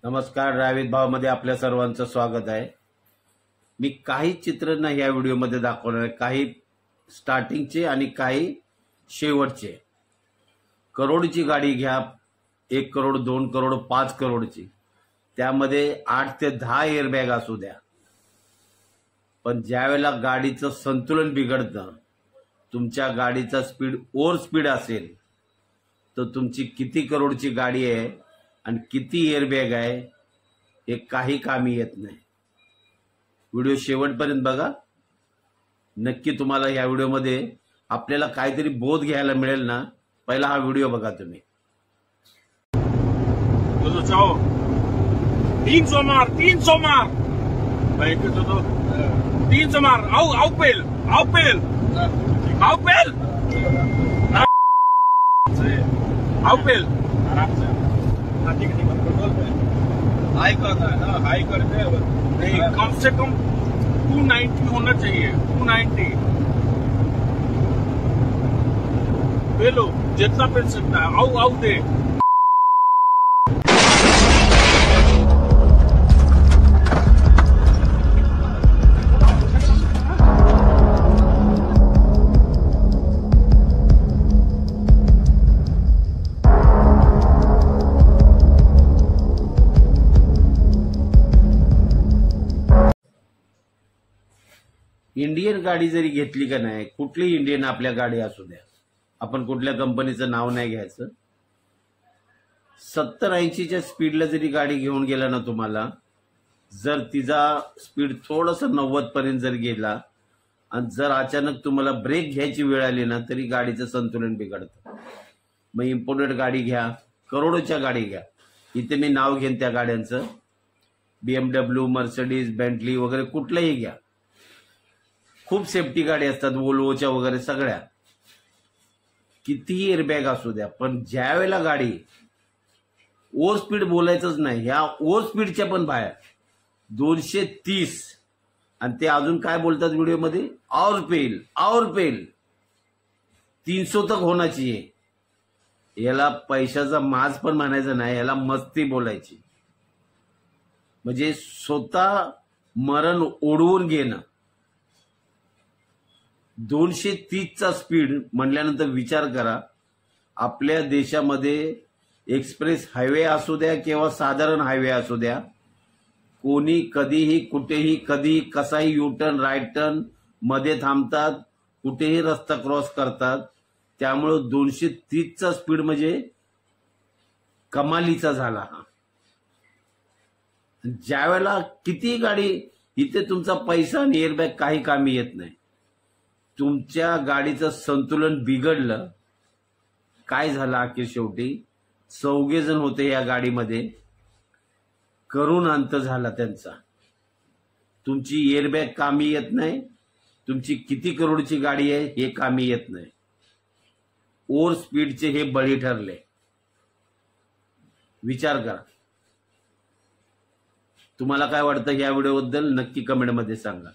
नमस्कार, ड्रायव्हिंग भावमध्ये आपल्या सर्वांचं स्वागत आहे। मी काही चित्र ना या व्हिडिओमध्ये दाखवणार आहे, काही स्टार्टिंगचे आणि काही शेवटचे। करोडची गाडी घ्या, 1 करोड 2 करोड 5 करोडची, त्यामध्ये 8 ते 10 एअरबॅग असू द्या, पण ज्यावेळेला गाडीचं संतुलन बिघडतं, तुमच्या गाडीचा स्पीड ओव्हर स्पीड असेल, तर तुमची किती करोडची गाडी आहे आणि किती एअरबॅग आहे हे काही कामी येत नाही। व्हिडिओ शेवटपर्यंत बघा, नक्की तुम्हाला या व्हिडिओमध्ये आपल्याला काहीतरी बोध घ्यायला मिळेल ना। पहिला हा व्हिडिओ बघा तुम्ही। तो चाओ 300 मार 300 मार भाई के तो 300 मार आओ पेल आओ पेल आओ पेल आओ पेल हाई करता है ना, हाई करते हैं नहीं, कम से कम 290 होना चाहिए। 290 ले लो जितना पेल सकता है। आओ आओ दे इंडियन गाडी जरी घेतली का नाही, कुठली इंडियन आपल्या गाडी असू द्या, आपण कुठल्या कंपनीचं नाव नाही घ्यायचं, 70-80च्या स्पीडला जरी गाडी घेऊन गेला ना, तुम्हाला जर तिचा स्पीड थोडंसं 90 पर्यंत जर गेला आणि जर अचानक तुम्हाला ब्रेक घ्यायची वेळ आली ना, तरी गाडीचं संतुलन बिघडतं। मग इम्पोर्टेड गाडी घ्या, करोडोच्या गाडी घ्या, इथे मी नाव घेईन त्या गाड्यांचं, BMW, मर्सिडीज, बेंटली वगैरे कुठलंही घ्या, खूप सेफ्टी गाडी असतात, वोल्वोच्या वगैरे सगळ्या, कितीही एअरबॅग असू द्या, पण ज्या वेळेला गाडी ओव्हर स्पीड बोलायचंच नाही, ह्या ओव्हर स्पीडच्या पण बाहेर 230 आणि ते अजून काय बोलतात व्हिडिओमध्ये, और पेल 300 तक होना चाहिए। याला पैशाचा माज पण म्हणायचं नाही, याला मस्ती बोलायची, म्हणजे स्वतः मरण ओढवून घेणं। 230चा स्पीड म्हणल्यानंतर विचार करा, आपल्या देशामध्ये एक्सप्रेस हायवे असू द्या किंवा साधारण हायवे असू द्या, कोणी कधीही कुठेही कधी कसाही युटर्न राईट टर्न मध्ये थांबतात, कुठेही रस्ता क्रॉस करतात, त्यामुळे 230चा स्पीड म्हणजे कमालीचा झाला। ज्यावेळेला किती गाडी, इथे तुमचा पैसा आणि एअरबॅग काही कामी येत नाही, तुमच्या गाडीचं संतुलन बिघडलं, काय झालं अखेर शेवटी 4 जण होते या गाडीमध्ये, करून अंत झाला त्यांचा। तुमची एअरबॅग कामी येत नाही, तुमची किती करोडची गाडी आहे हे कामी येत नाही, ओव्हर स्पीडचे हे बळी ठरले। विचार करा, तुम्हाला काय वाटतं या व्हिडिओबद्दल नक्की कमेंटमध्ये सांगा।